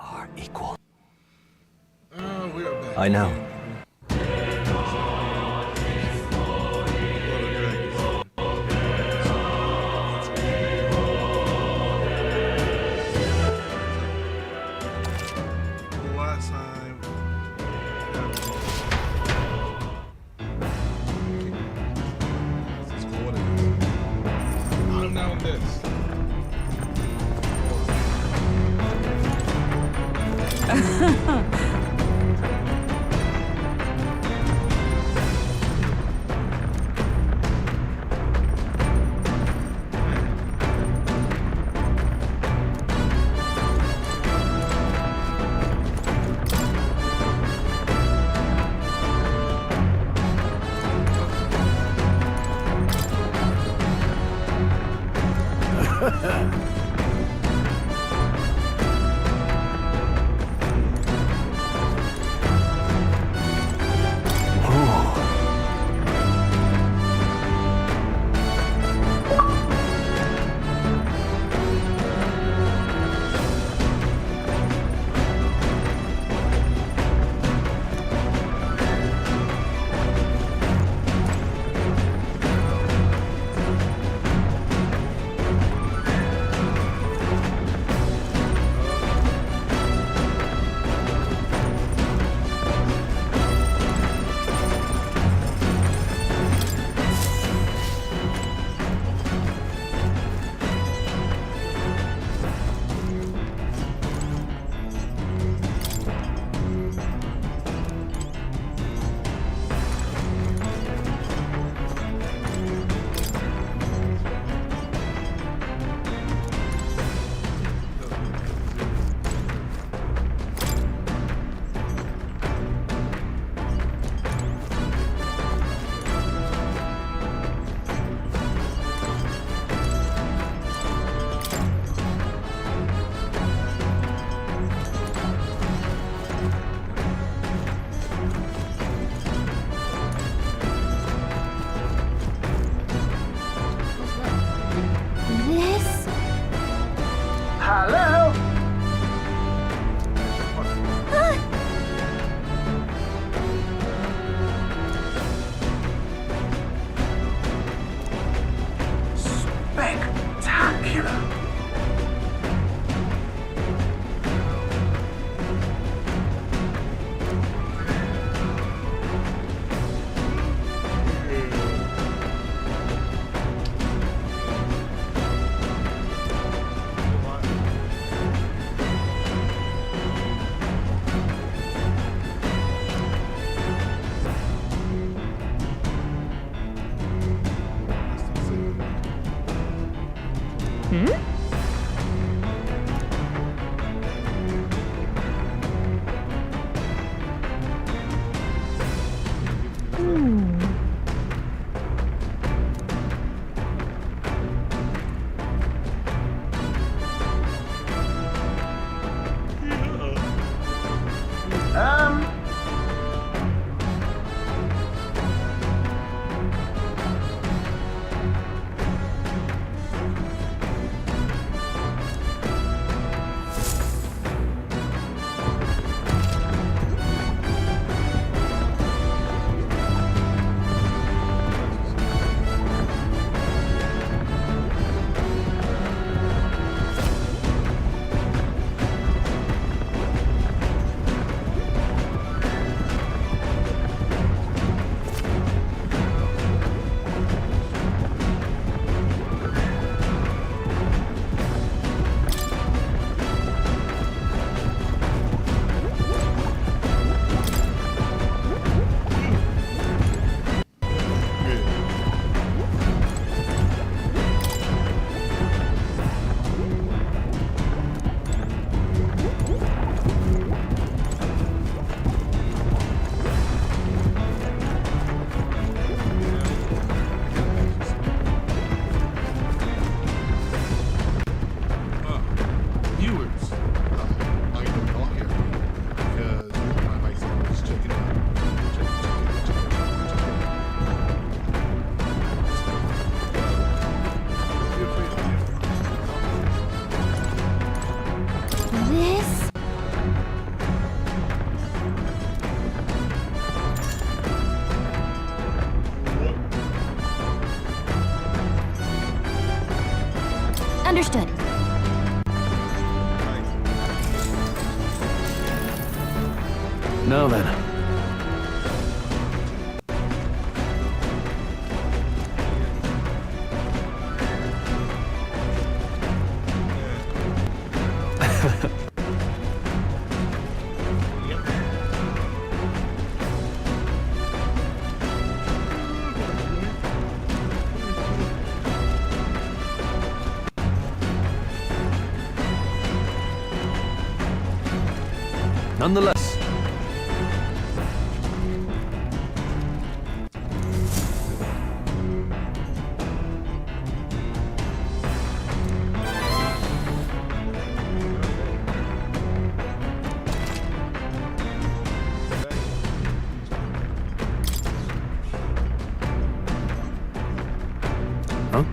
are equal. Oh, we are back. I know. again. Lord of Dragons. The last time. Let's go with it. I'm now this. This? Hello? Spectacular. Um. Understood. Now then. Nonetheless. Huh?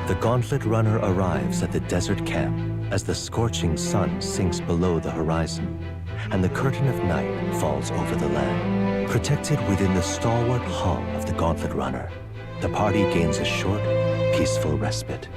The Gauntlet Runner arrives at the desert camp as the scorching sun sinks below the horizon and the curtain of night falls over the land. Protected within the stalwart hull of the Gauntlet Runner, the party gains a short, peaceful respite.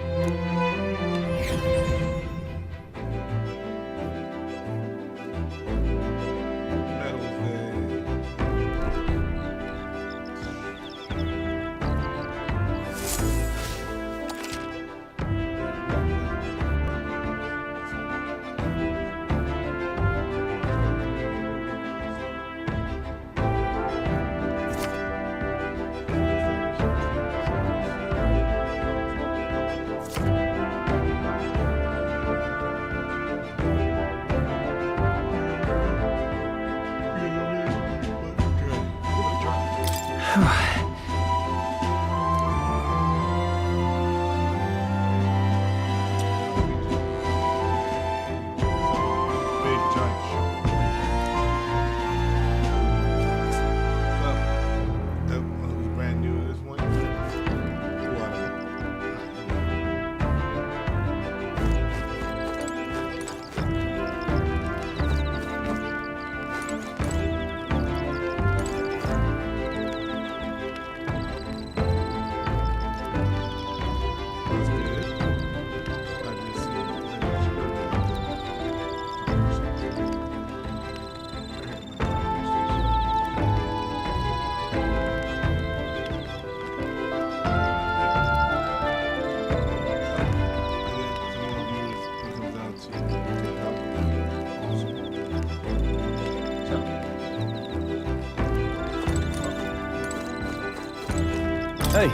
Hey.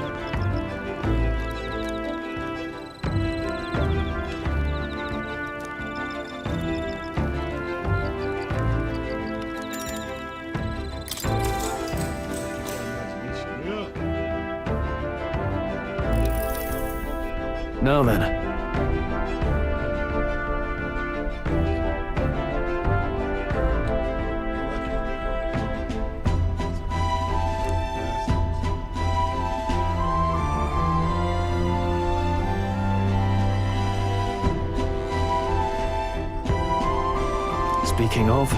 Now then. Speaking of,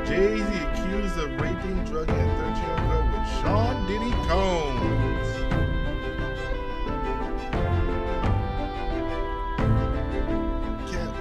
Jay-Z accused of raping, drugging a 13-year-old girl with Sean Diddy Combs. Can't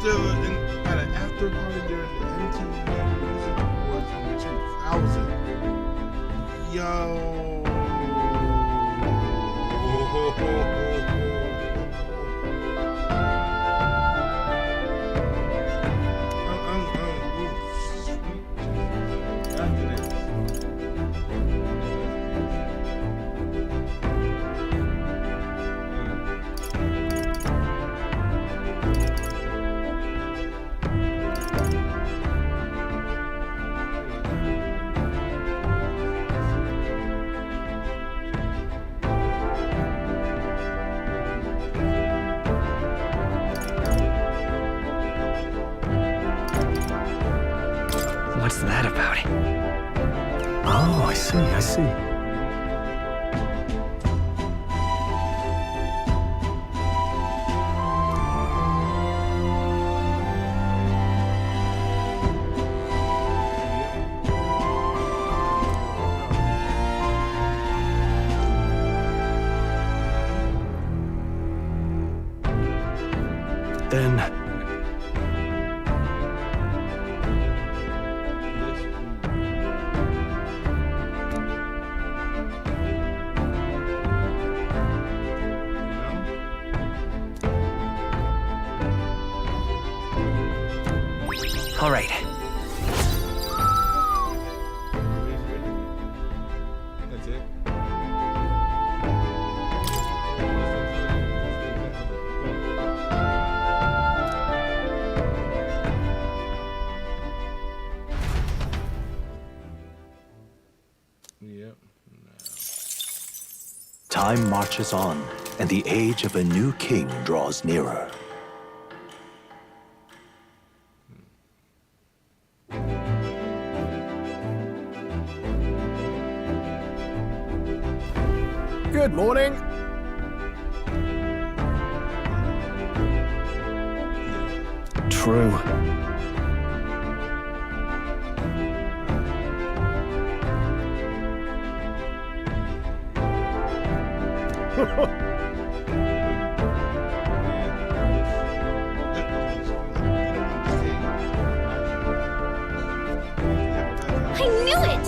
at an after party during the MTV Music Awards in 2000. Yo. What's that about? Oh, I see. Then all right. That's it. Yep. Time marches on, and the age of a new king draws nearer. Good morning. True. I knew it!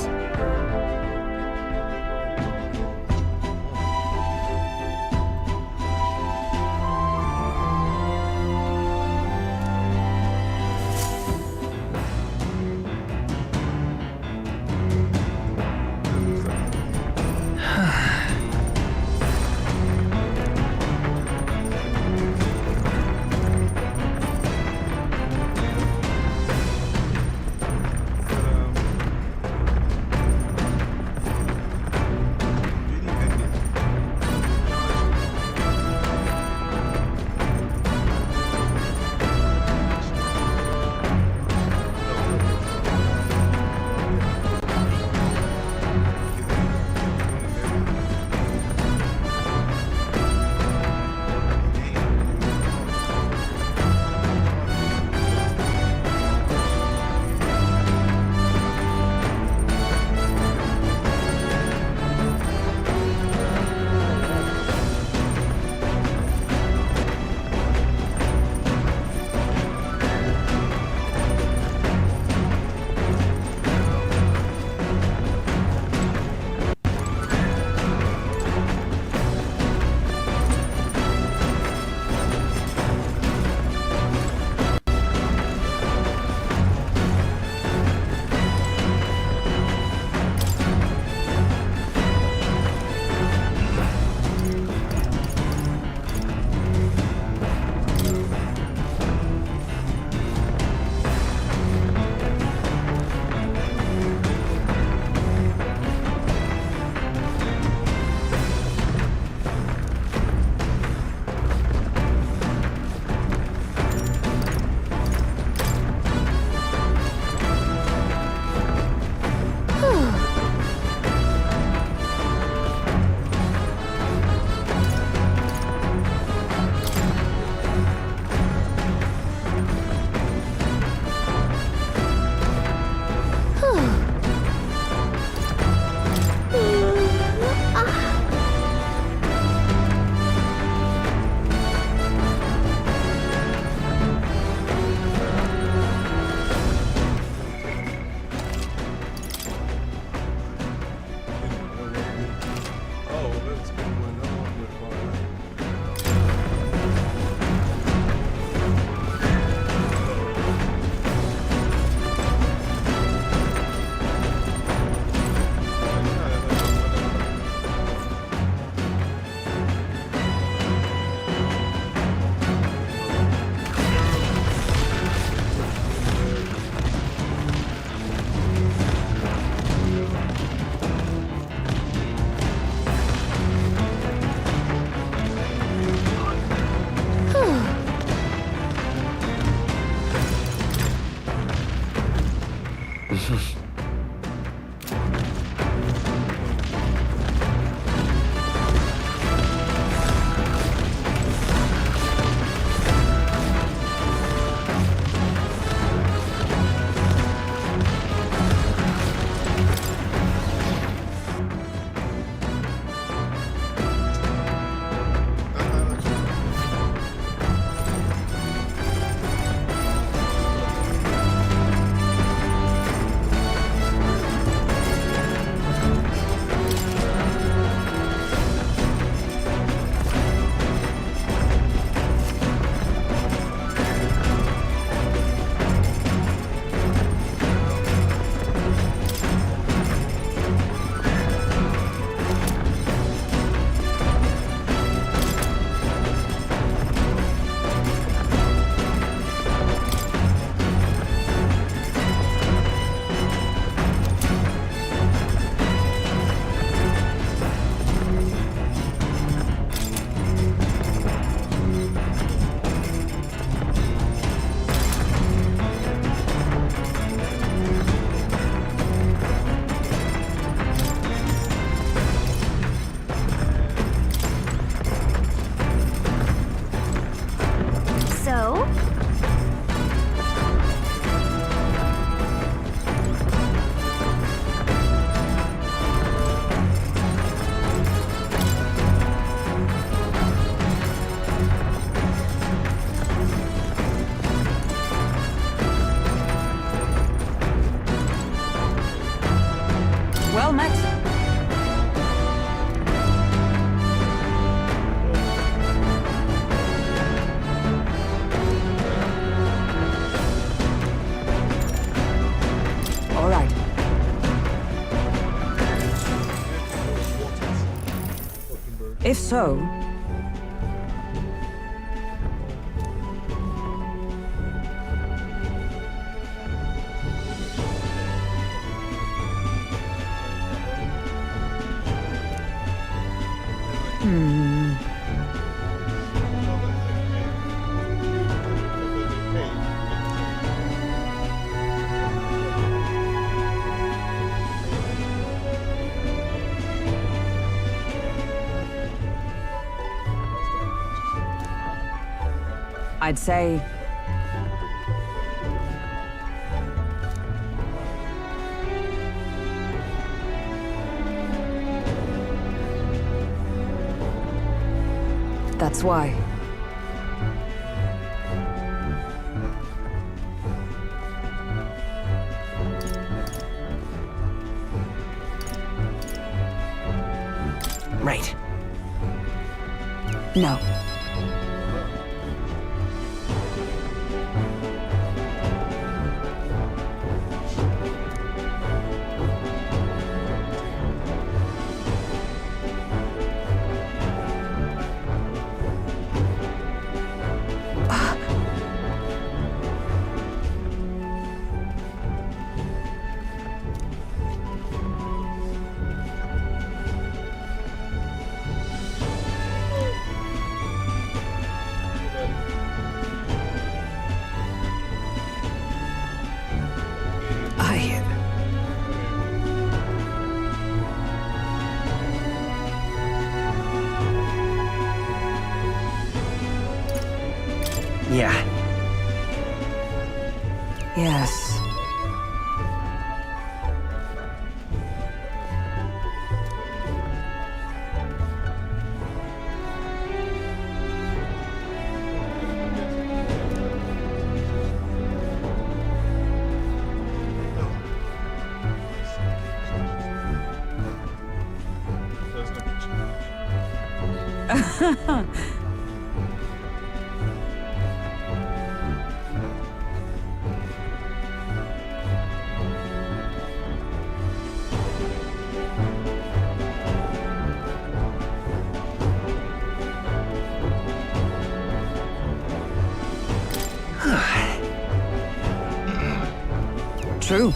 so? Well met. All right. Fucking bird. If so, I'd say that's why. Right. No. I... Yeah. Yes. True.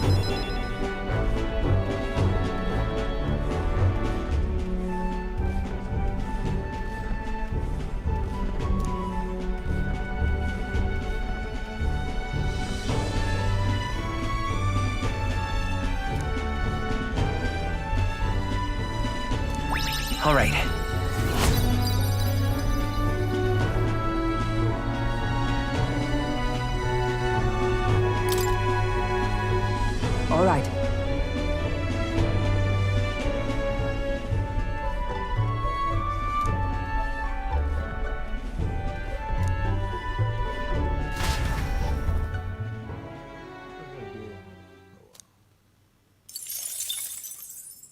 All right. All right.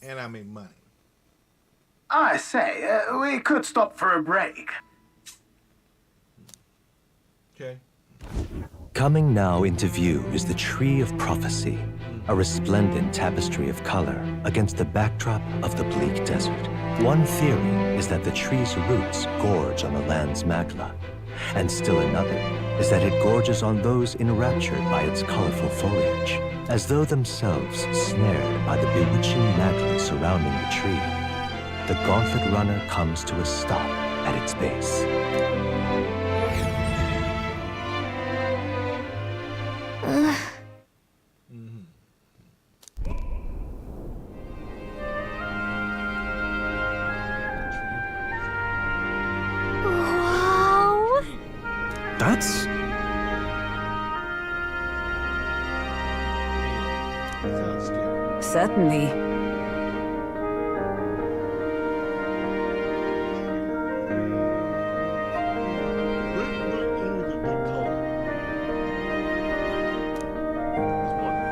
And I make money. I say, we could stop for a break. Okay. Coming now into view is the Tree of Prophecy, a resplendent tapestry of color against the backdrop of the bleak desert. One theory is that the tree's roots gorge on the land's magla, and still another is that it gorges on those enraptured by its colorful foliage, as though themselves snared by the bewitching magla surrounding the tree. The gauntlet runner comes to a stop at its base. Wow. That's Sounds scary. Certainly. What is a good color? It's one of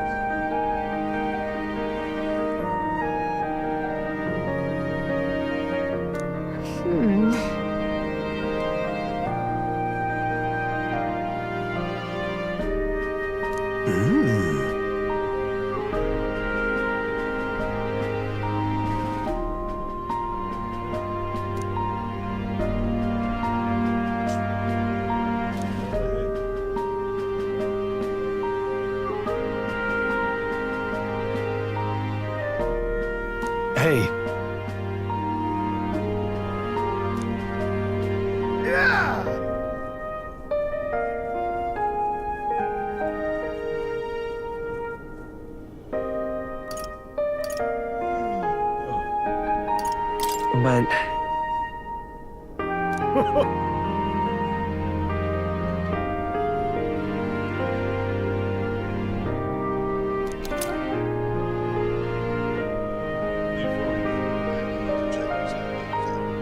Hey, Yeah! but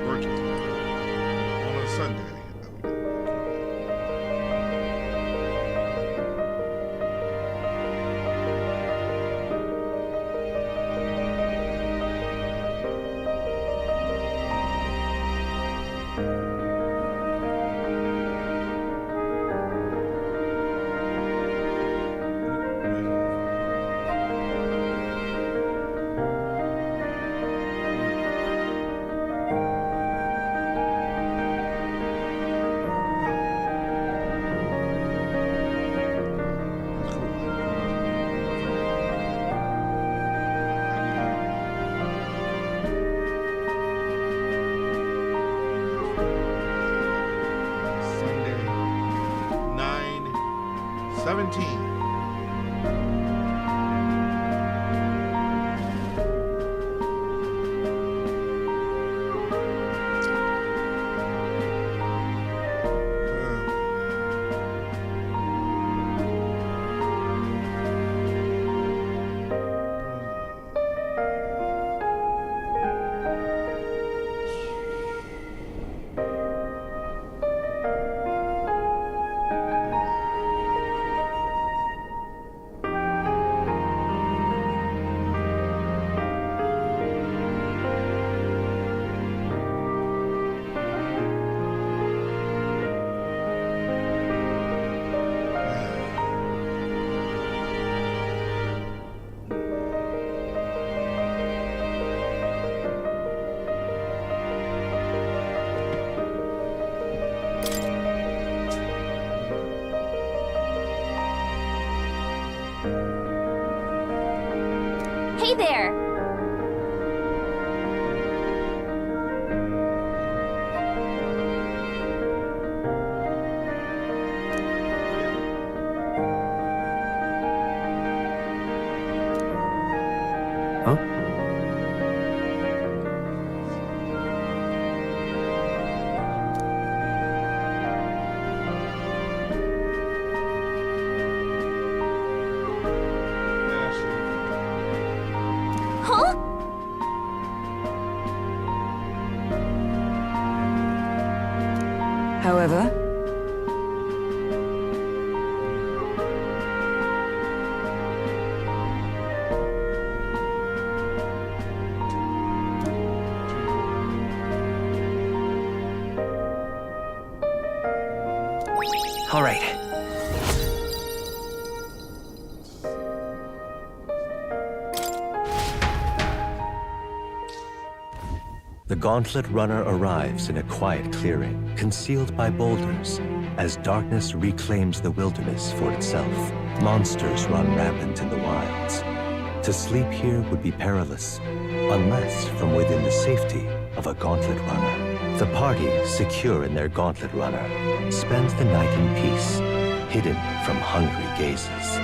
Working on a Sunday. Sunday, 9/17. Hey there! huh? Huh? However, All right. The Gauntlet Runner arrives in a quiet clearing, concealed by boulders. As darkness reclaims the wilderness for itself, monsters run rampant in the wilds. To sleep here would be perilous, unless from within the safety of a Gauntlet Runner. The party, secure in their Gauntlet Runner, spends the night in peace, hidden from hungry gazes.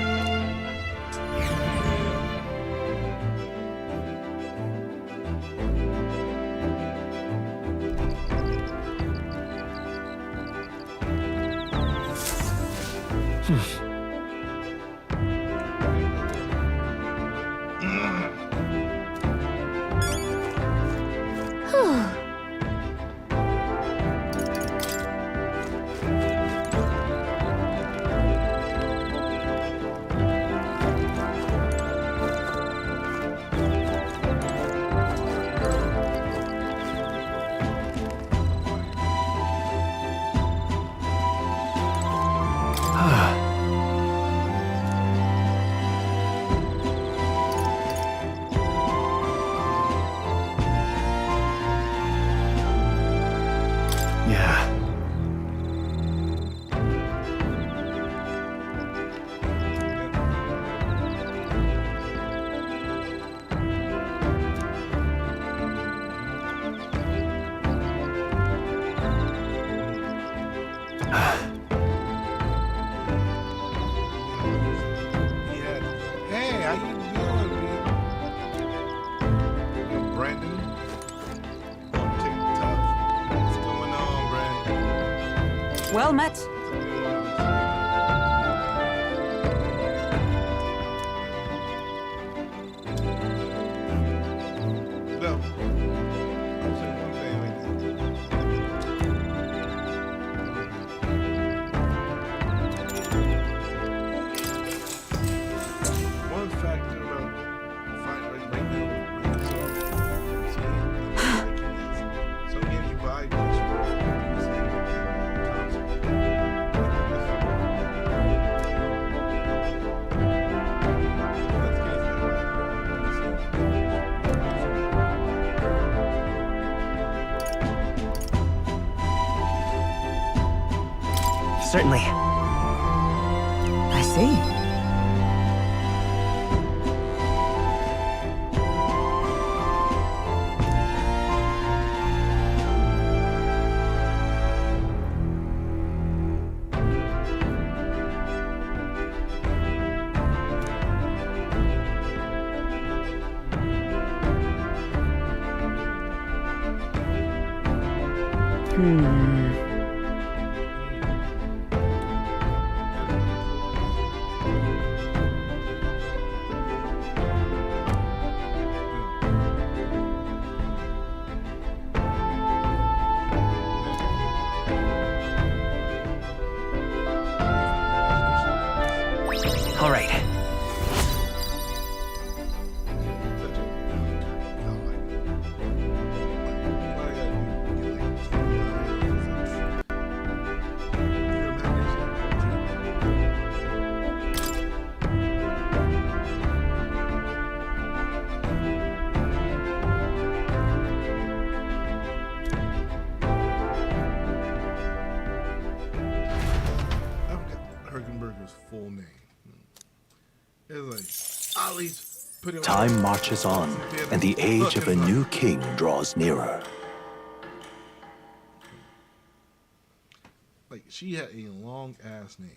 Well met. No. I'm saying one thing right now. One factor about right now, some games you buy, Certainly. I see. All right. Hergenberger's full name. It's like Ollie's put him. Time marches on, and the age of a new king draws nearer. Like she had a long ass name.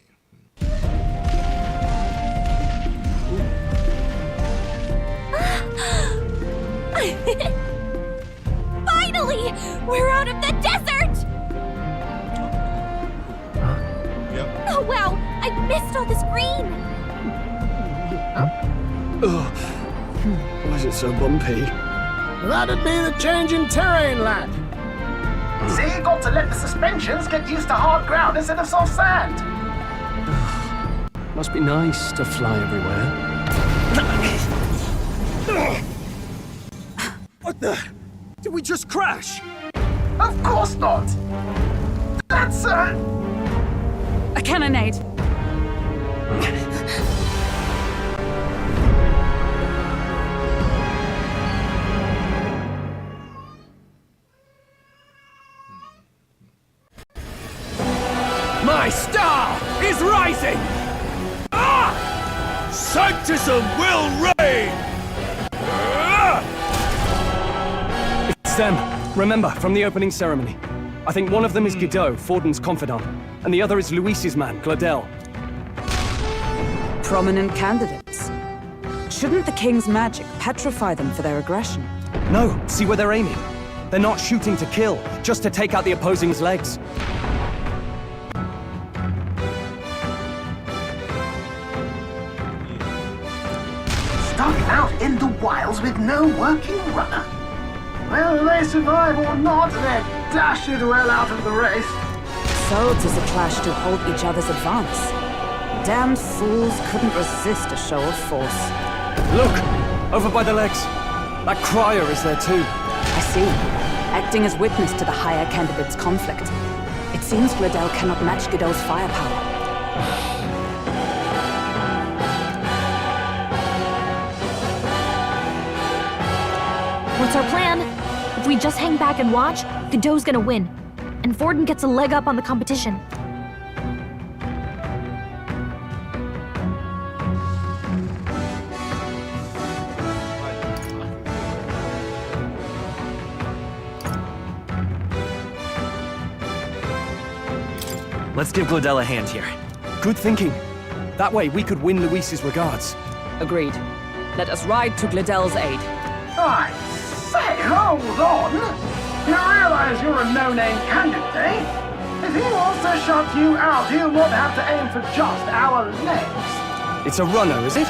Finally! We're out of the desert! Yep. Oh wow! I missed all this green! Why is it so bumpy? That'd be the change in terrain, lad. See, you got to let the suspensions get used to hard ground instead of soft sand. Must be nice to fly everywhere. What the? Did we just crash? Of course not. That's A cannonade. My star is rising! Ah! Sanctism will reign! Ah! It's them. Remember, from the opening ceremony. I think one of them is Guido, Forden's confidant, and the other is Luis's man, Gladel. Prominent candidates. Shouldn't the king's magic petrify them for their aggression? No, see where they're aiming. They're not shooting to kill, just to take out the opposing's legs. stuck out in the wilds with no working runner. Whether they survive or not, they're dashed well out of the race. So 'tis a clash to halt each other's advance. Damned fools couldn't resist a show of force. Look! Over by the legs. That crier is there too. I see. Acting as witness to the higher candidate's conflict. It seems Gladel cannot match Guido's firepower. What's our plan? If we just hang back and watch, Godot's gonna win. And Forden gets a leg up on the competition. Let's give Gladel a hand here. Good thinking. That way we could win Luis's regards. Agreed. Let us ride to Gladel's aid. I say, hold on. You realize you're a no-name candidate, eh? If he wants to shut you out, he'll not have to aim for just our legs. It's a runner, is it?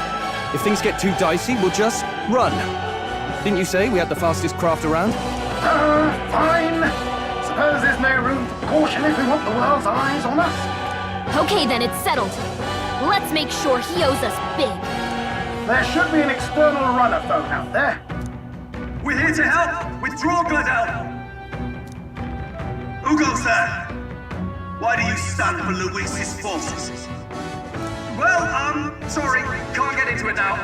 If things get too dicey, we'll just run. Didn't you say we had the fastest craft around? Fine. Suppose there's no room for caution if we want the world's eyes on us. Okay then, it's settled. Let's make sure he owes us big. There should be an external runner phone out there. We're here to help! Withdraw, Gladel! Who goes there? Why do you stand for Luis's forces? Well, sorry, can't get into it now.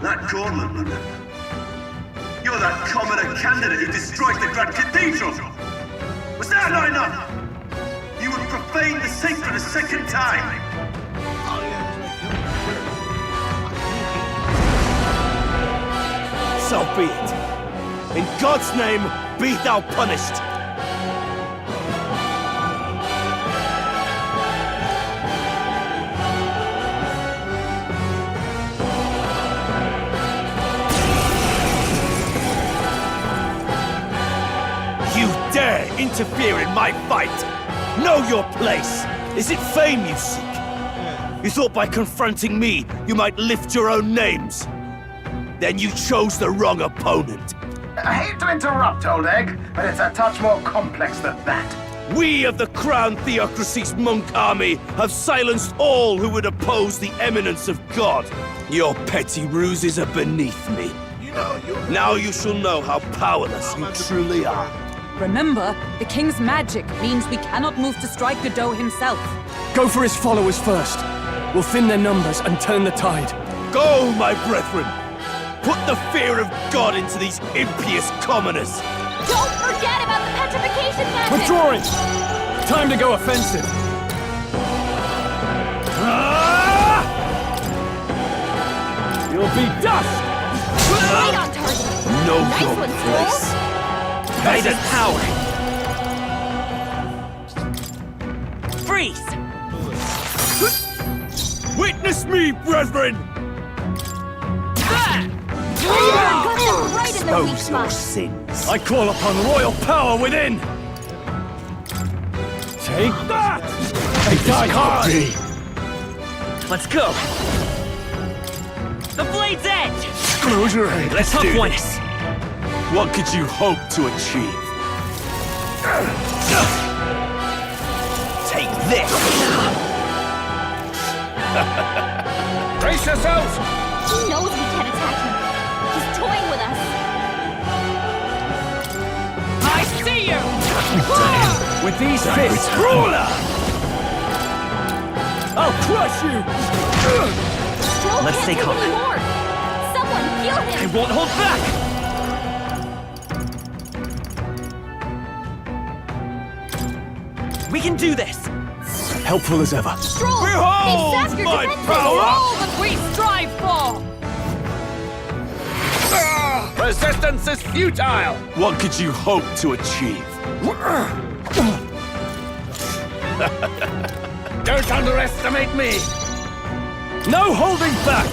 That Cornland, you're that commoner candidate who destroyed the Grand Cathedral! Was that not enough? You would profane the sacred a second time! Oh, yeah, So be it. In God's name, be thou punished. You dare interfere in my fight! Know your place! Is it fame you seek? You thought by confronting me, you might lift your own names? Then you chose the wrong opponent. I hate to interrupt, Old Egg, but it's a touch more complex than that. We of the Crown Theocracy's monk army have silenced all who would oppose the eminence of God. Your petty ruses are beneath me. You know, Now you shall know how powerless you truly are. Remember, the king's magic means we cannot move to strike Godot himself. Go for his followers first. We'll thin their numbers and turn the tide. Go, my brethren! Put the fear of God into these impious commoners! Don't forget about the petrification magic! Withdrawing! Time to go offensive. Ah! You'll be dust! Right on target! Know Nice your one, place. Peasant power! Freeze! Witness me, brethren! Got them right in the weak Expose your spot. sins. I call upon royal power within! Take that! They die hard! Let's go! The blade's edge! Close your head. Let's Tough do one. this. What could you hope to achieve? Take this! Brace yourselves! He knows we can't attack him. He's toying with us. I see you! With these fists, ruler! I'll crush you! Stroll Let's can't stay take calm. any more. Someone heal I him! won't hold back! We can do this! Helpful as ever. Stroll! Behold they sap your my defenses! power! All that we strive for! Resistance is futile! What could you hope to achieve? Don't underestimate me! No holding back!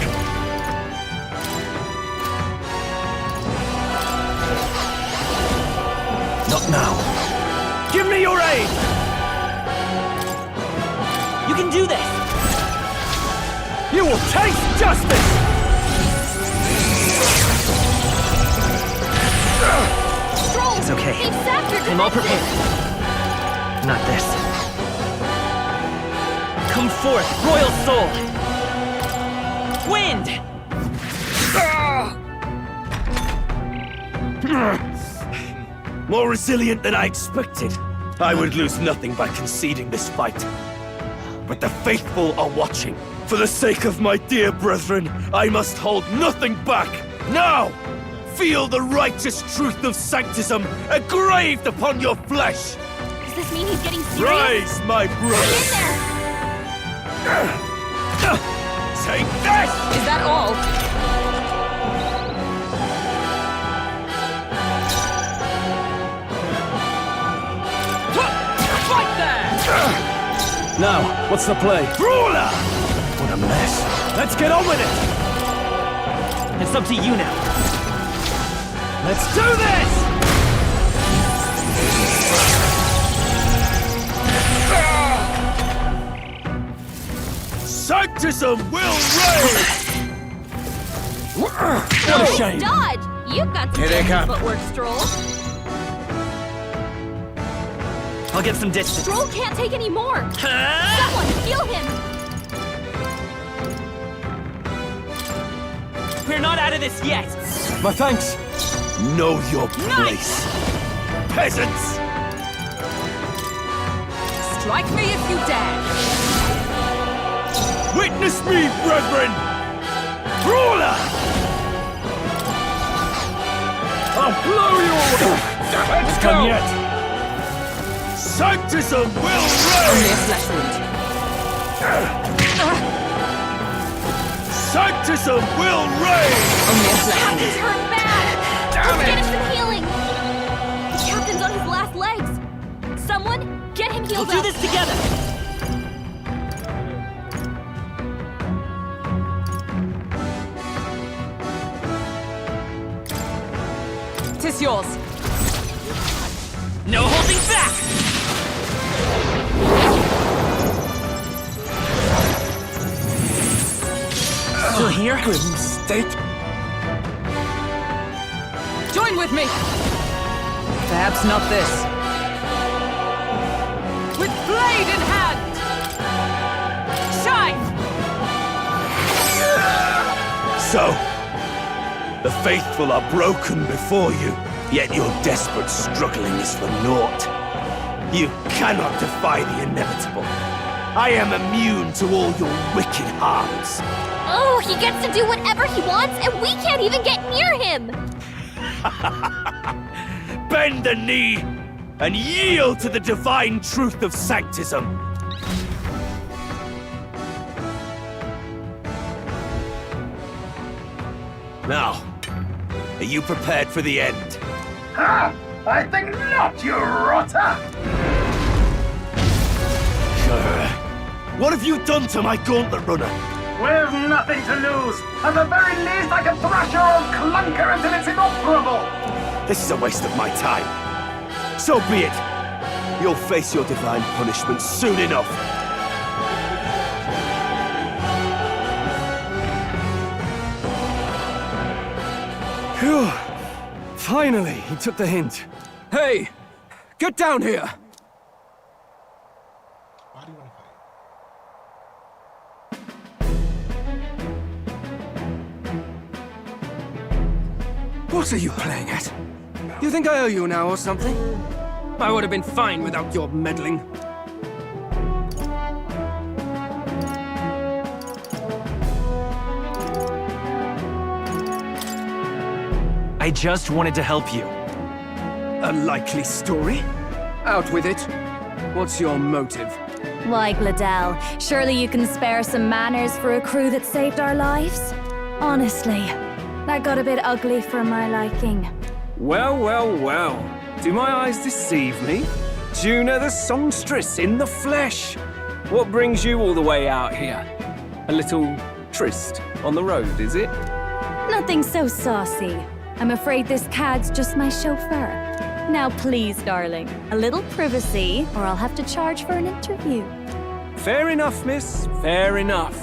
Not now. Give me your aid! You can do this! You will taste justice! Stroll! It's okay. They've sapped your I'm all defenses! prepared. Not this. Come forth, royal soul! Wind! More resilient than I expected. I would lose nothing by conceding this fight. But the faithful are watching. For the sake of my dear brethren, I must hold nothing back. Now, feel the righteous truth of sanctism engraved upon your flesh. Does this mean he's getting serious? Rise, my Get in brothers. there! Take this! Is that all? Fight there! Now, what's the play? Ruler! What a mess. Let's get on with it! It's up to you now. Let's do this! Sanctism will reign! What a shame! Dodge! You've got some Here they fancy come. footwork, Stroll. I'll get some distance. Stroll can't take any more. Someone heal him! We're not out of this yet. My thanks. Know your place, peasants! Strike me if you dare! Witness me, brethren! Brawler! I'll blow you away! Let's Come yet! Sanctism will Only reign! a flesh wound. Sanctism will reign! Only a flesh wound. Captain's hurt bad! Let's get him some healing! The captain's on his last legs! Someone, get him We'll healed do up! this together. Tis yours. No holding back. Still here? Grim state. Join with me! Perhaps not this. With blade in hand! Shine! So, the faithful are broken before you, yet your desperate struggling is for naught. You cannot defy the inevitable. I am immune to all your wicked harms. Oh, he gets to do whatever he wants, and we can't even get near him! Bend the knee and yield to the divine truth of sanctism. Now, are you prepared for the end? Ha! I think not, you rotter! What have you done to my gauntlet runner? We've nothing to lose. At the very least, I can thrash your old clunker until it's inoperable. This is a waste of my time. So be it. You'll face your divine punishment soon enough. Phew. Finally, he took the hint. Hey! Get down here! Why do you want to fight? What are you playing at? You think I owe you now or something? I would have been fine without your meddling. I just wanted to help you. A likely story? Out with it. What's your motive? Why, Gladell, surely you can spare some manners for a crew that saved our lives? Honestly, that got a bit ugly for my liking. Well, well, well. Do my eyes deceive me? Juna the songstress in the flesh. What brings you all the way out here? A little tryst on the road, is it? Nothing so saucy. I'm afraid this cad's just my chauffeur. Now please, darling, a little privacy, or I'll have to charge for an interview. Fair enough, miss. Fair enough.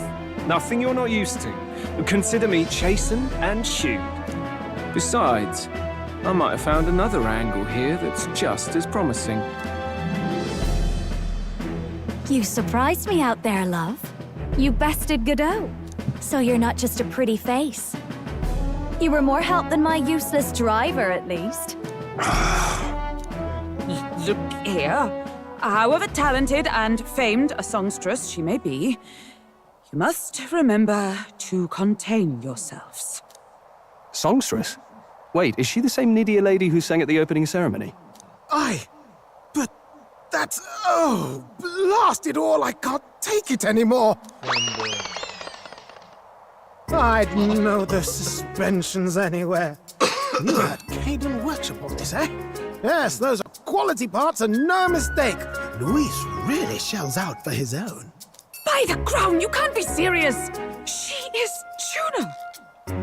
Nothing you're not used to. Consider me chastened and shooed. Besides, I might have found another angle here that's just as promising. You surprised me out there, love. You bested Godot. So you're not just a pretty face. You were more help than my useless driver, at least. Look here. However talented and famed a songstress she may be, you must remember to contain yourselves. Songstress? Wait, is she the same Nydia lady who sang at the opening ceremony? Aye, but that's... oh, blast it all, I can't take it anymore. I'd know the suspensions anywhere. New Arcadian workshop on this, eh? Yes, those are quality parts and no mistake. Luis really shells out for his own. By the crown, you can't be serious! She is Juna!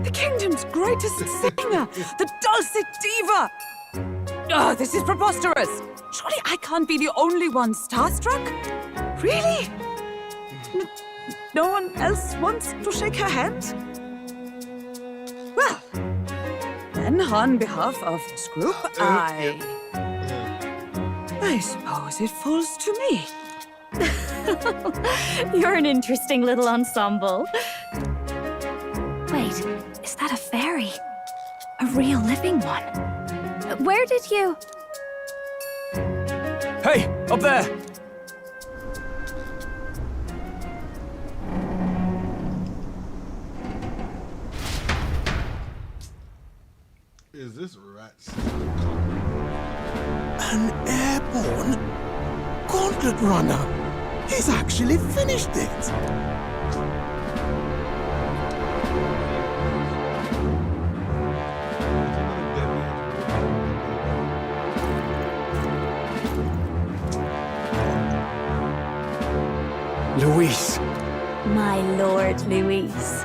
The kingdom's greatest singer! The dulcet diva! Oh, this is preposterous! Surely I can't be the only one starstruck? Really? No one else wants to shake her hand? Well, then on behalf of this group, I suppose it falls to me. You're an interesting little ensemble. Wait, is that a fairy? A real living one? Where did you... Hey, up there! Is this rats? An airborne gauntlet runner. He's actually finished it. Luis. My Lord Luis.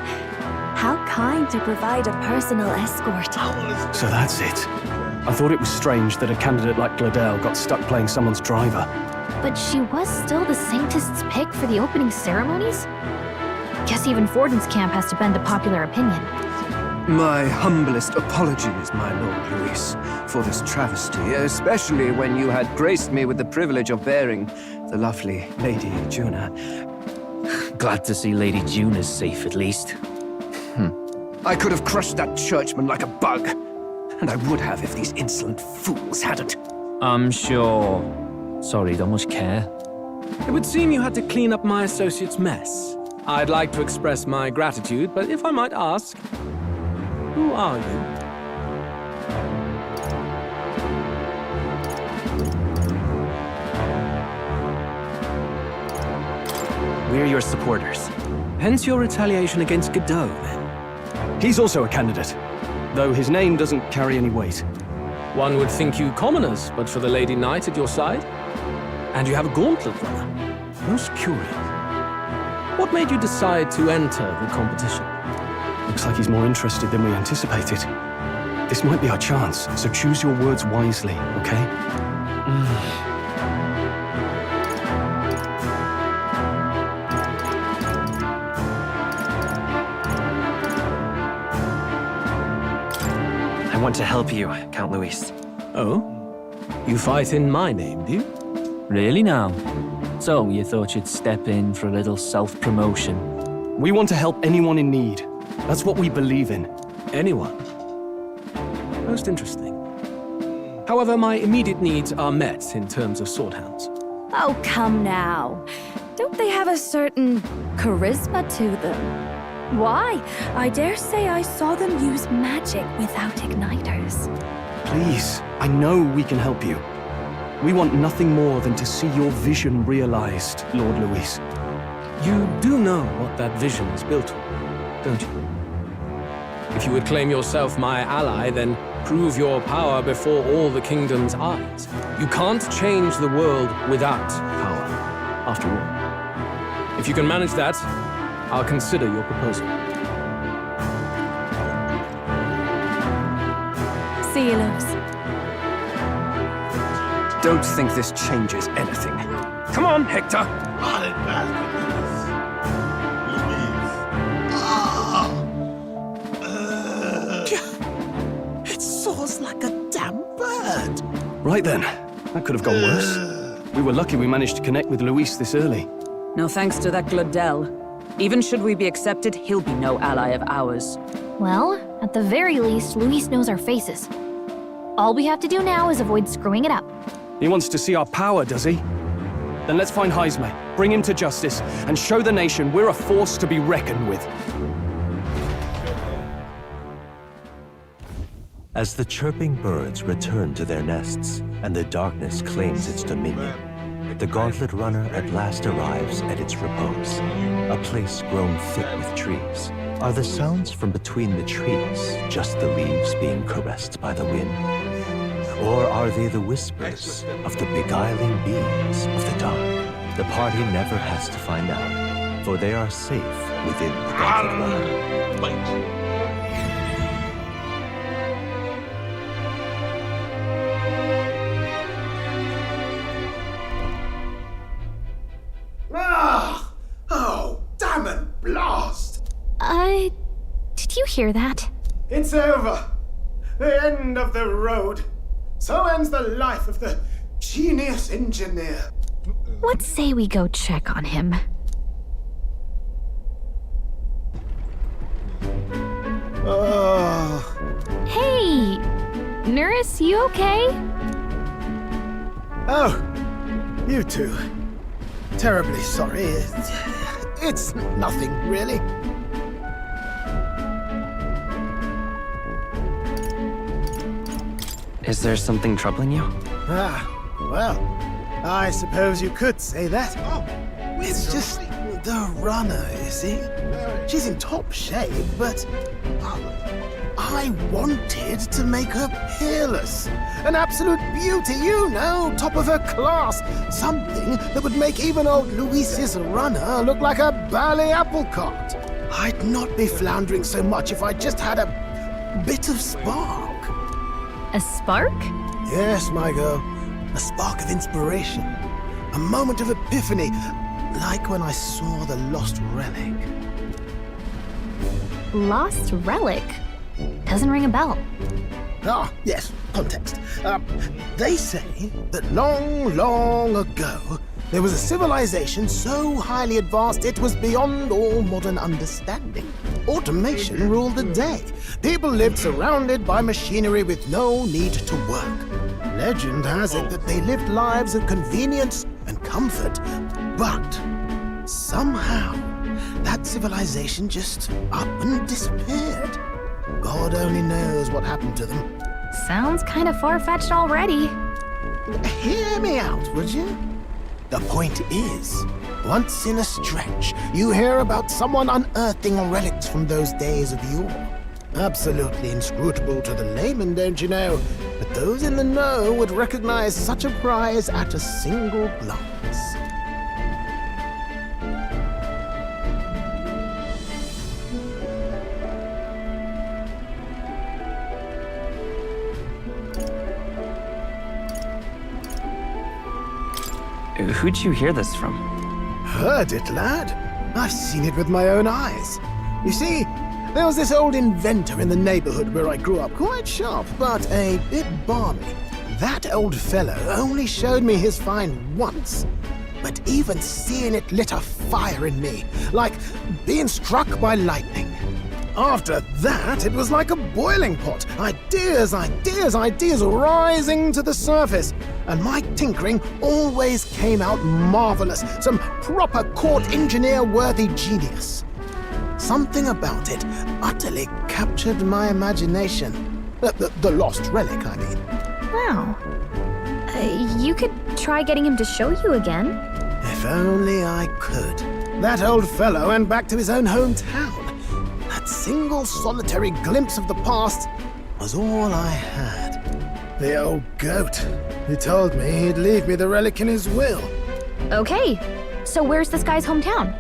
How kind to provide a personal escort. So that's it. I thought it was strange that a candidate like Gladel got stuck playing someone's driver. But she was still the Saintist's pick for the opening ceremonies? Guess even Forden's camp has to bend to popular opinion. My humblest apologies, my Lord Luis, for this travesty, especially when you had graced me with the privilege of bearing the lovely Lady Juna. Glad to see Lady June is safe, at least. I could have crushed that churchman like a bug, and I would have if these insolent fools hadn't. I'm sure. Sorry, don't much care. It would seem you had to clean up my associate's mess. I'd like to express my gratitude, but if I might ask, who are you? We're your supporters. Hence your retaliation against Godot, then? He's also a candidate, though his name doesn't carry any weight. One would think you commoners, but for the Lady Knight at your side. And you have a gauntlet runner. Most curious. What made you decide to enter the competition? Looks like he's more interested than we anticipated. This might be our chance, so choose your words wisely, okay? I want to help you, Count Luis. Oh? You fight in my name, do you? Really now? So, you thought you'd step in for a little self-promotion? We want to help anyone in need. That's what we believe in. Anyone? Most interesting. However, my immediate needs are met in terms of swordhounds. Oh, come now. Don't they have a certain charisma to them? Why? I dare say I saw them use magic without igniters. Please, I know we can help you. We want nothing more than to see your vision realized, Lord Luis. You do know what that vision is built on, don't you? If you would claim yourself my ally, then prove your power before all the kingdom's eyes. You can't change the world without power, after all. If you can manage that, I'll consider your proposal. See you, loves. Don't think this changes anything. Come on, Hector! Rotted bastard. It soars like a damn bird. Right then, that could have gone worse. We were lucky we managed to connect with Luis this early. No thanks to that Gladel. Even should we be accepted, he'll be no ally of ours. Well, at the very least, Luis knows our faces. All we have to do now is avoid screwing it up. He wants to see our power, does he? Then let's find Heisme, bring him to justice, and show the nation we're a force to be reckoned with. As the chirping birds return to their nests and the darkness claims its dominion, the gauntlet runner at last arrives at its repose, a place grown thick with trees. Are the sounds from between the trees just the leaves being caressed by the wind? Or are they the whispers of the beguiling beings of the dark? The party never has to find out, for they are safe within the gauntlet runner. Ah! Oh, damn it, Did you hear that? It's over. The end of the road. So ends the life of the genius engineer. Let's say we go check on him. Oh. Hey! Nurse, you okay? Oh, you too. Terribly sorry. It's nothing, really. Is there something troubling you? Ah, well, I suppose you could say that. It's just the runner, you see? She's in top shape, but I wanted to make her peerless. An absolute beauty, you know, top of her class. Something that would make even old Luis's runner look like a ballet apple cart. I'd not be floundering so much if I just had a bit of spark. A spark? Yes, my girl. A spark of inspiration. A moment of epiphany, like when I saw the lost relic. Lost relic? Doesn't ring a bell. Ah, yes, context. They say that long, long ago, there was a civilization so highly advanced it was beyond all modern understanding. Automation ruled the day. People lived surrounded by machinery with no need to work. Legend has it that they lived lives of convenience and comfort, but somehow that civilization just up and disappeared. God only knows what happened to them. Sounds kind of far-fetched already. Hear me out, would you? The point is, once in a stretch, you hear about someone unearthing relics from those days of yore. Absolutely inscrutable to the layman, don't you know? But those in the know would recognize such a prize at a single glance. Who'd you hear this from? Heard it, lad. I've seen it with my own eyes. You see, there was this old inventor in the neighborhood where I grew up, quite sharp, but a bit balmy. That old fellow only showed me his find once, but even seeing it lit a fire in me, like being struck by lightning. After that, it was like a boiling pot. Ideas, ideas, ideas rising to the surface. And my tinkering always came out marvelous. Some proper court engineer-worthy genius. Something about it utterly captured my imagination. The lost relic, I mean. Wow. You could try getting him to show you again. If only I could. That old fellow went back to his own hometown. That single solitary glimpse of the past was all I had. The old goat. He told me he'd leave me the relic in his will. Okay, so where's this guy's hometown?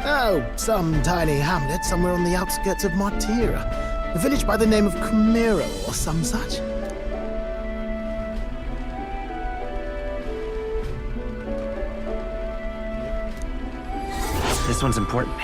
Oh, some tiny hamlet somewhere on the outskirts of Martira. A village by the name of Camiro or some such. This one's important.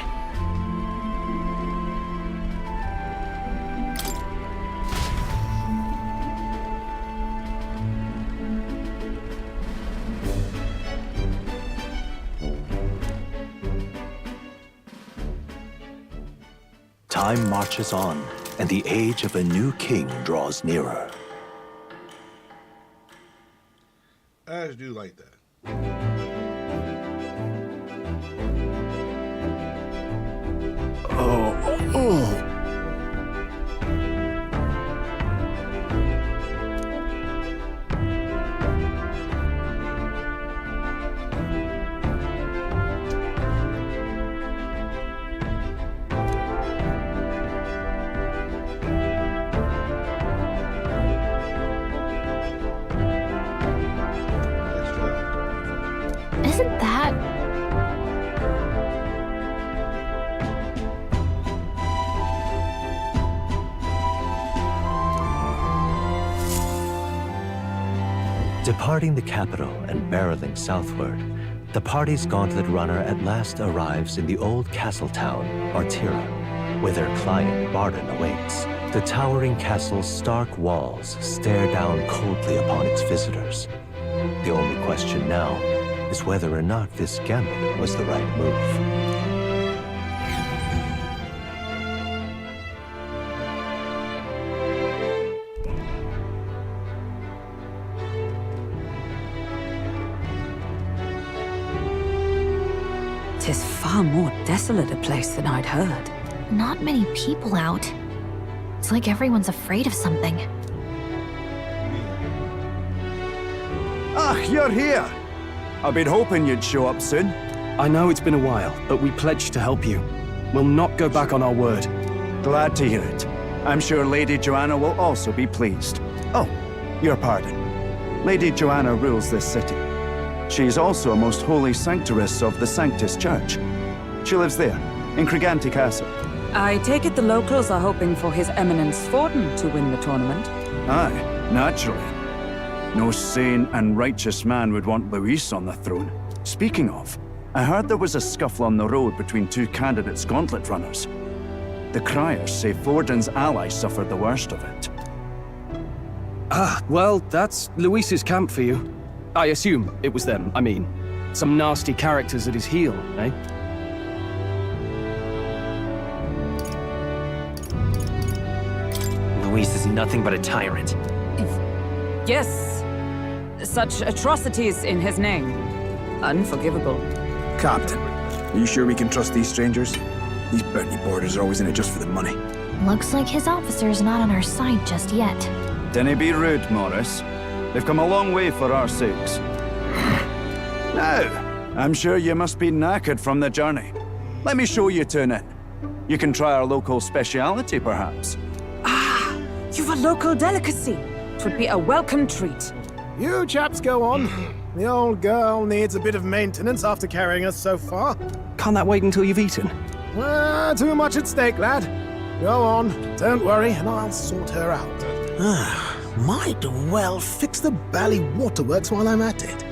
Time marches on, and the age of a new king draws nearer. I just do like that. Oh. Isn't that... Departing the capital and barreling southward, the party's gauntlet runner at last arrives in the old castle town, Martira. where their client Barden awaits. The towering castle's stark walls stare down coldly upon its visitors. The only question now is whether or not this gambit was the right move. Tis far more desolate a place than I'd heard. Not many people out. It's like everyone's afraid of something. Ah, you're here! I've been hoping you'd show up soon. I know it's been a while, but we pledged to help you. We'll not go back on our word. Glad to hear it. I'm sure Lady Joanna will also be pleased. Oh, your pardon. Lady Joanna rules this city. She's also a most holy sanctuaress of the Sanctus Church. She lives there, in Criganti Castle. I take it the locals are hoping for His Eminence Forden to win the tournament. Aye, naturally. No sane and righteous man would want Luis on the throne. Speaking of, I heard there was a scuffle on the road between two candidates gauntlet runners. The criers say Forden's allies suffered the worst of it. Ah, well, that's Luis's camp for you. I assume it was them, I mean. Some nasty characters at his heel, eh? Luis is nothing but a tyrant. Yes. Such atrocities in his name. Unforgivable. Captain, are you sure we can trust these strangers? These bounty boarders are always in it just for the money. Looks like his officer's not on our side just yet. Dinna be rude, Morris. They've come a long way for our sakes. Now, I'm sure you must be knackered from the journey. Let me show you to an inn. You can try our local speciality, perhaps. Ah, you've a local delicacy. 'Twould be a welcome treat. You chaps go on. The old girl needs a bit of maintenance after carrying us so far. Can't that wait until you've eaten? Too much at stake, lad. Go on, don't worry, and I'll sort her out. Might well fix the bally waterworks while I'm at it.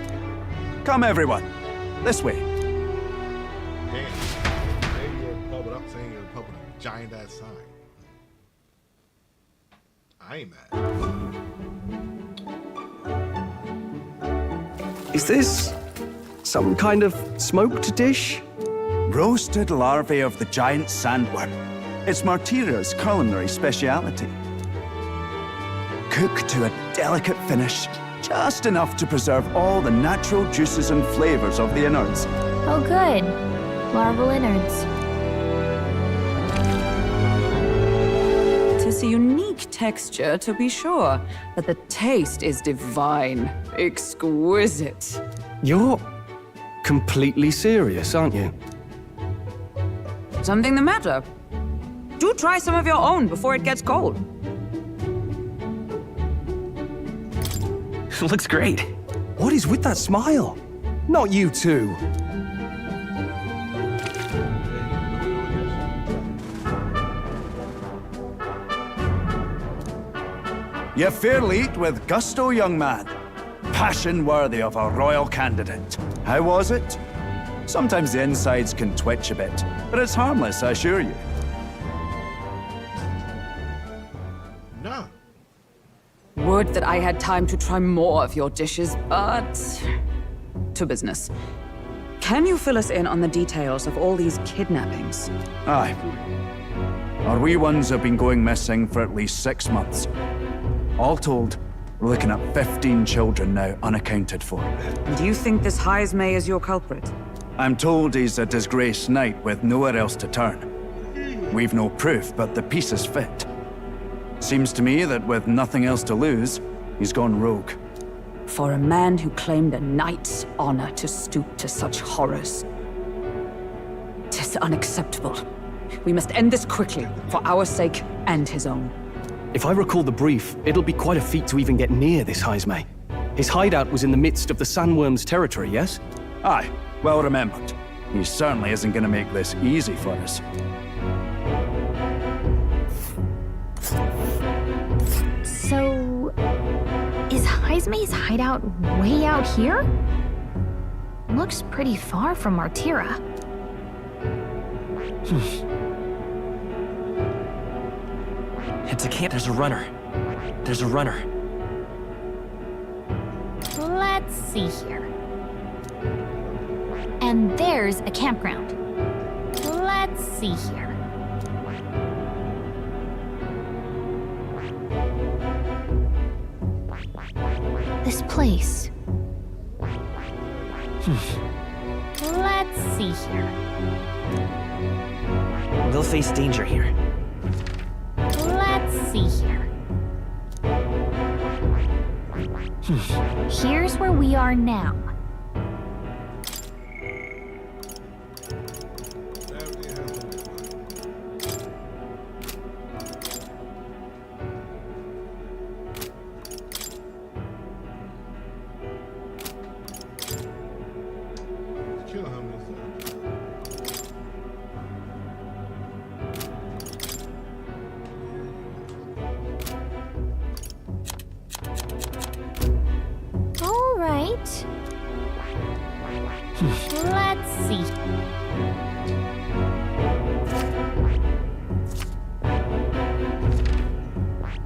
Come, everyone. This way. Damn. There you're a pub, but I'm saying you're a pub with a giant ass sign. I ain't mad. Is this some kind of smoked dish? Roasted larvae of the giant sandworm. It's Martira's culinary speciality. Cooked to a delicate finish, just enough to preserve all the natural juices and flavors of the innards. Oh good. Larval innards. Tis a unique texture, to be sure, but the taste is divine. Exquisite. You're completely serious, aren't you? Something the matter? Do try some of your own before it gets cold. Looks great. What is with that smile? Not you two. You fairly eat with gusto, young man. Passion worthy of a royal candidate. How was it? Sometimes the insides can twitch a bit, but it's harmless, I assure you. No. Would that I had time to try more of your dishes, but... to business. Can you fill us in on the details of all these kidnappings? Aye. Our wee ones have been going missing for at least 6 months. All told, we're looking at 15 children now unaccounted for. And do you think this Heismay is your culprit? I'm told he's a disgraced knight with nowhere else to turn. We've no proof, but the pieces fit. Seems to me that with nothing else to lose, he's gone rogue. For a man who claimed a knight's honor to stoop to such horrors. 'Tis unacceptable. We must end this quickly, for our sake and his own. If I recall the brief, it'll be quite a feat to even get near this Heismay. His hideout was in the midst of the Sandworm's territory, yes? Aye, well remembered. He certainly isn't going to make this easy for us. So... is Heismay's hideout way out here? Looks pretty far from Martira. It's a camp. There's a runner. There's a runner. Let's see here. And there's a campground. Let's see here. This place. Let's see here. They'll face danger here. Let's see here. Here's where we are now. Kill him. All right. Let's see.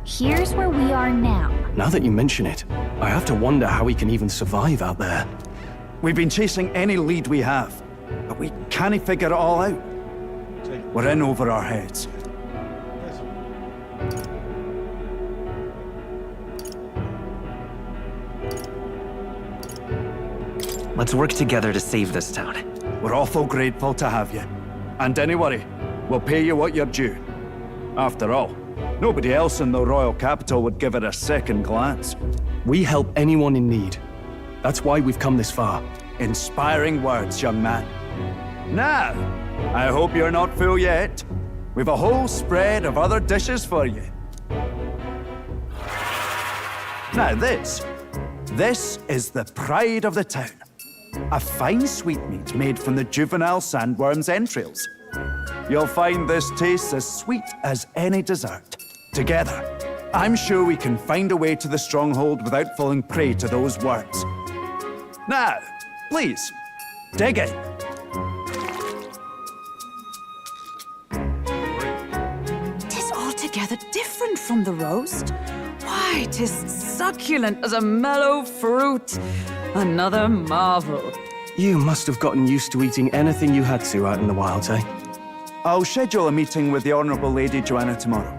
Here's where we are now. Now that you mention it, I have to wonder how we can even survive out there. We've been chasing any lead we have, but we can't figure it all out. We're in over our heads. Let's work together to save this town. We're awful grateful to have you. And don't worry, we'll pay you what you're due. After all, nobody else in the royal capital would give it a second glance. We help anyone in need. That's why we've come this far. Inspiring words, young man. Now, I hope you're not full yet. We've a whole spread of other dishes for you. Now this is the pride of the town. A fine sweetmeat made from the juvenile sandworm's entrails. You'll find this tastes as sweet as any dessert. Together, I'm sure we can find a way to the stronghold without falling prey to those worms. Now, please, dig in. Tis altogether different from the roast. Why, tis succulent as a mellow fruit. Another marvel. You must have gotten used to eating anything you had to out in the wilds, eh? I'll schedule a meeting with the Honourable Lady Joanna tomorrow.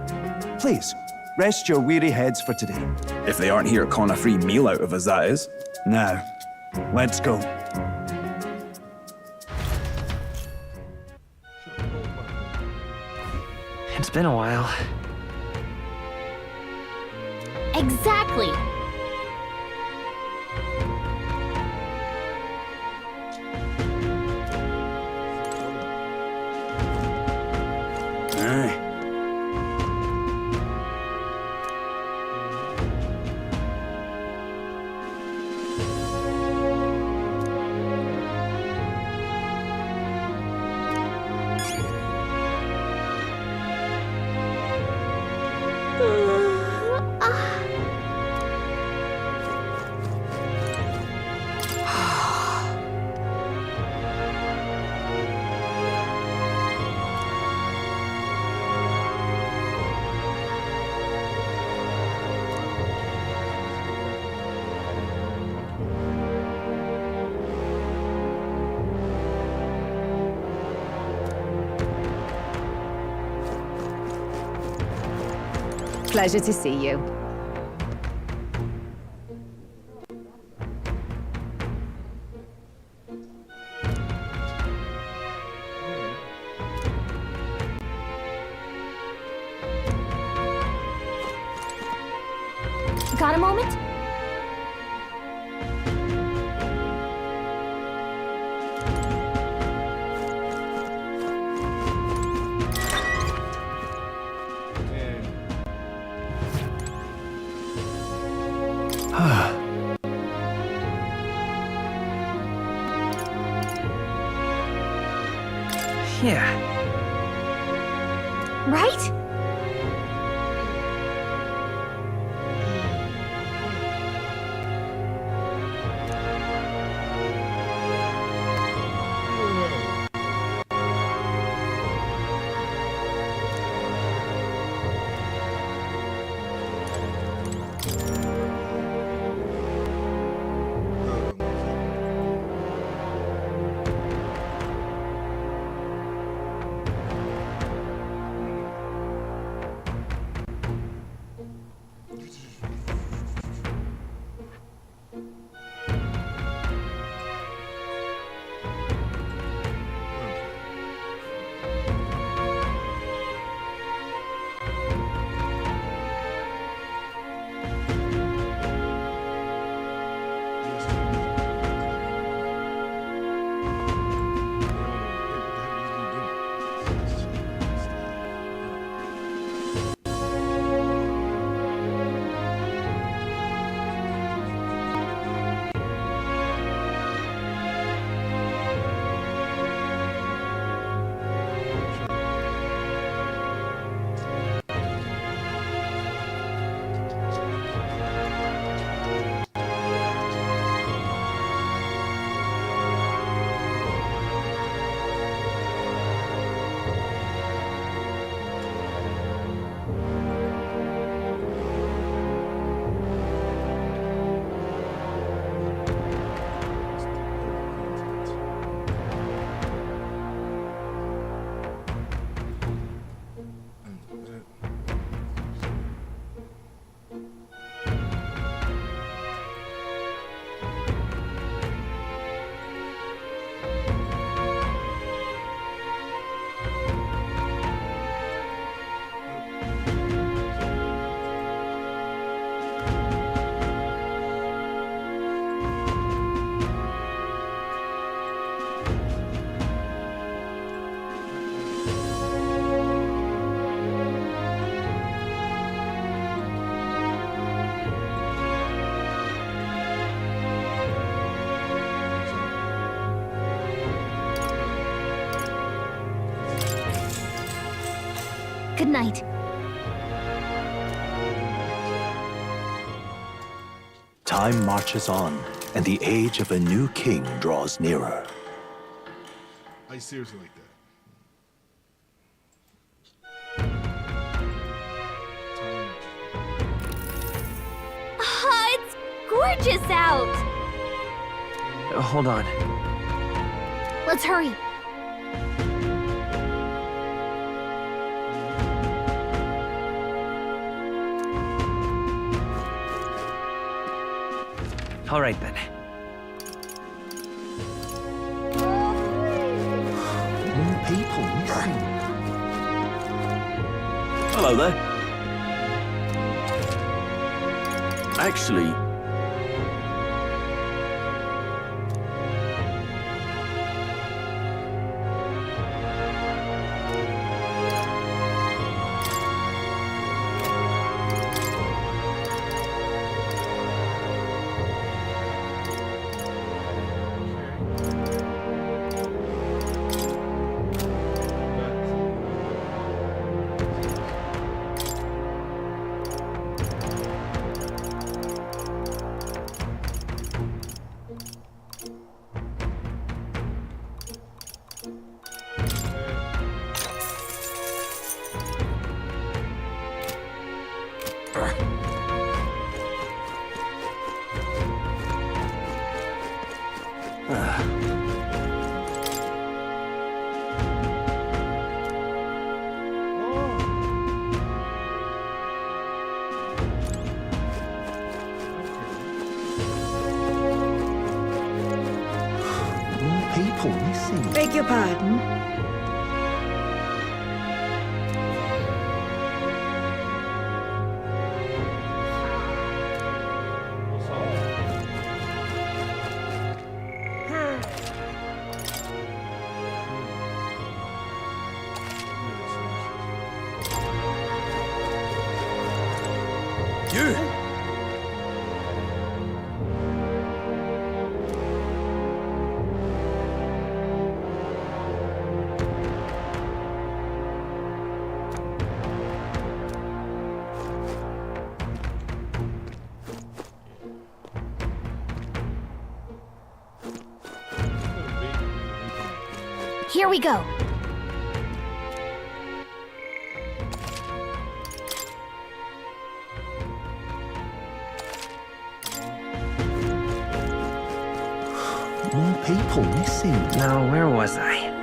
Please, rest your weary heads for today. If they aren't here, con a free meal out of us, that is. Now, let's go. It's been a while. Exactly. Aye. Pleasure to see you. Got a moment? Yeah. Right? Good night. Time marches on, and the age of a new king draws nearer. I seriously like that. It's gorgeous out! Hold on. Let's hurry. All right then. More people missing. Hello there. Actually, People missing. Beg your pardon? Here we go. More people missing. Now, where was I?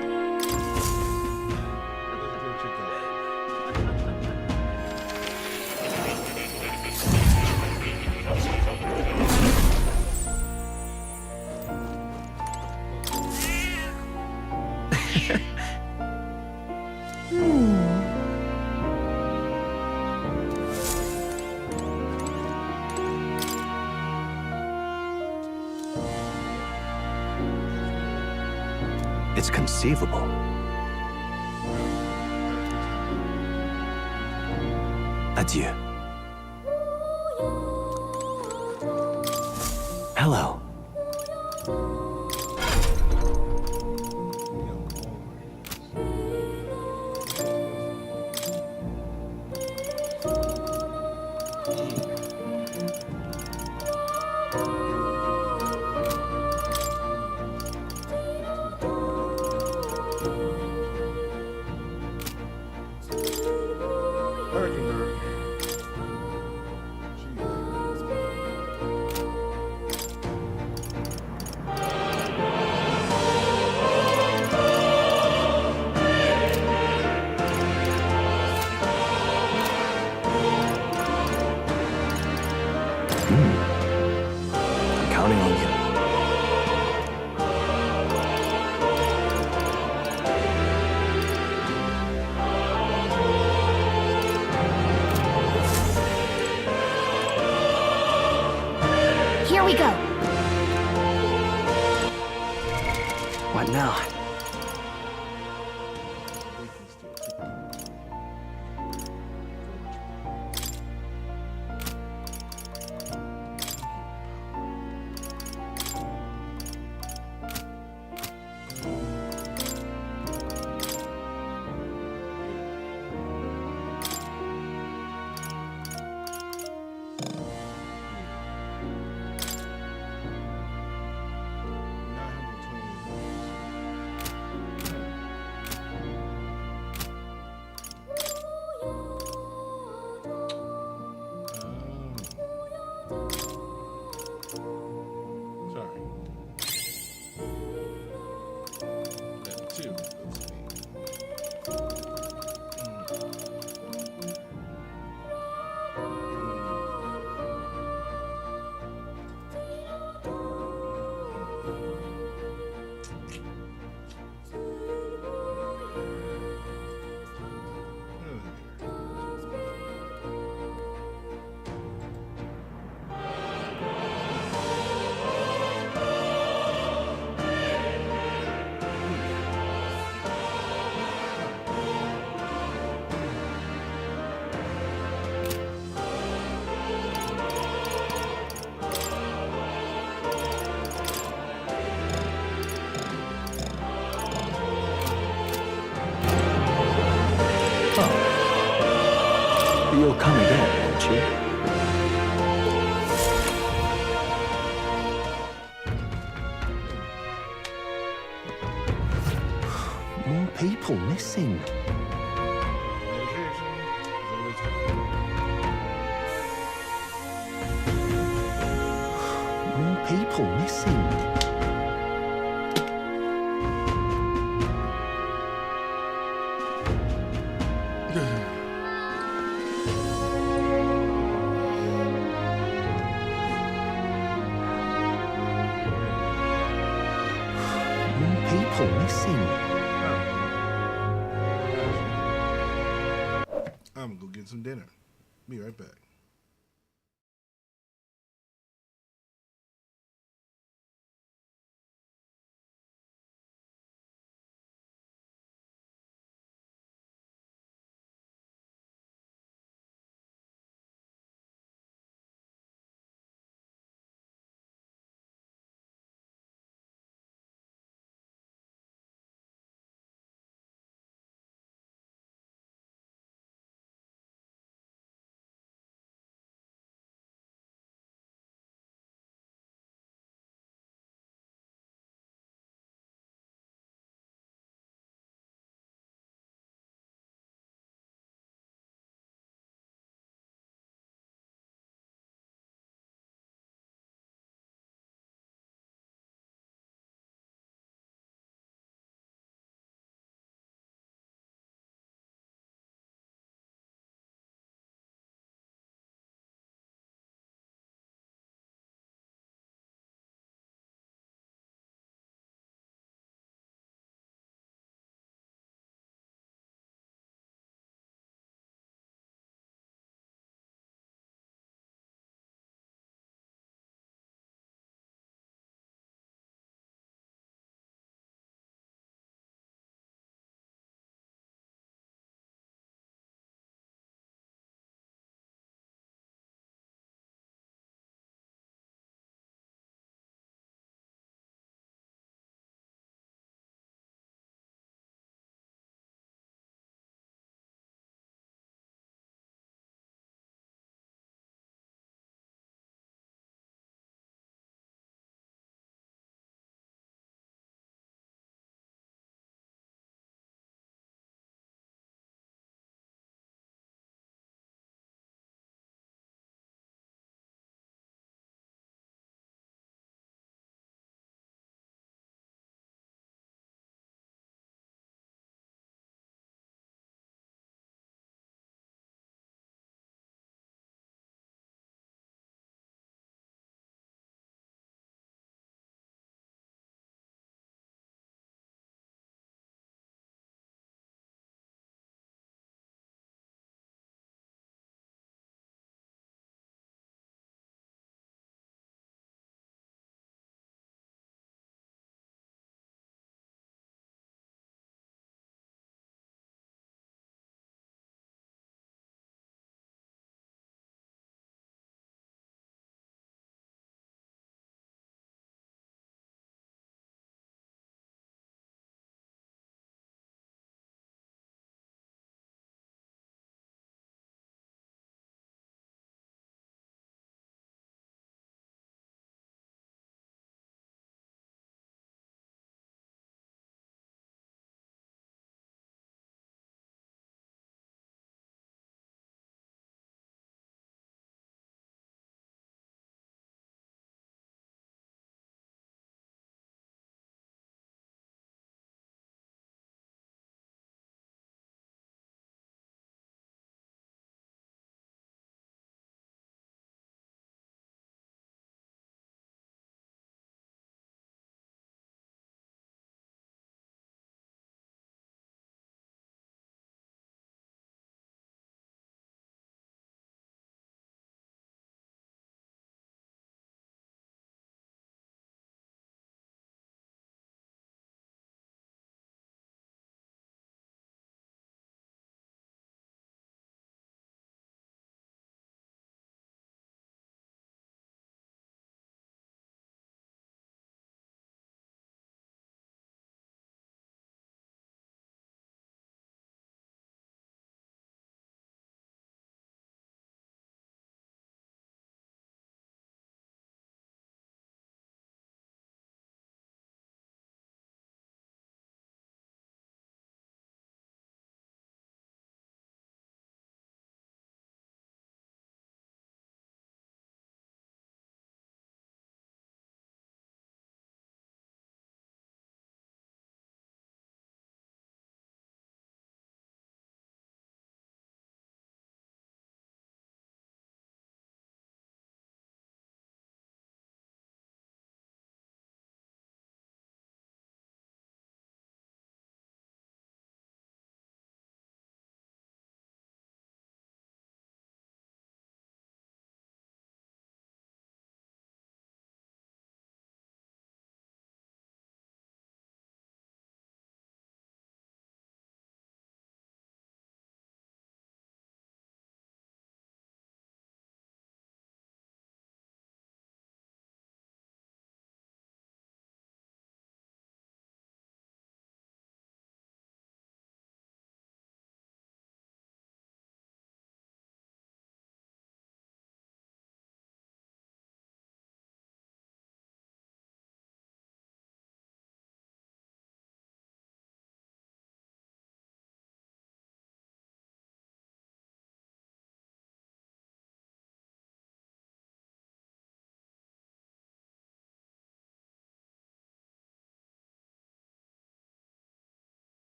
It's conceivable. Adieu. Hello. I'm counting on you. Here we go. What now? You'll come again, won't you? More people missing. More people missing. More people missing. I'm gonna go get some dinner. Be right back.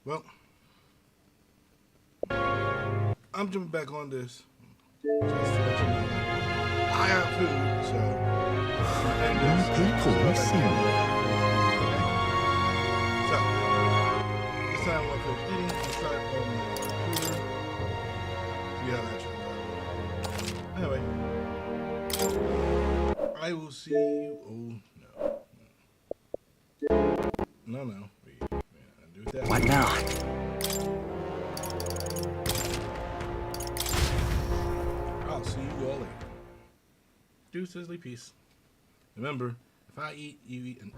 Well, I'm jumping back on this. Just to let you know. I got food, so. More people missing. So, this time I'm going to eating inside of my food. See how that turns out. Anyway, I will see you. Oh, no. No. Do that. What now? I'll see you all later. Deuces, peace. Remember, if I eat, you eat, and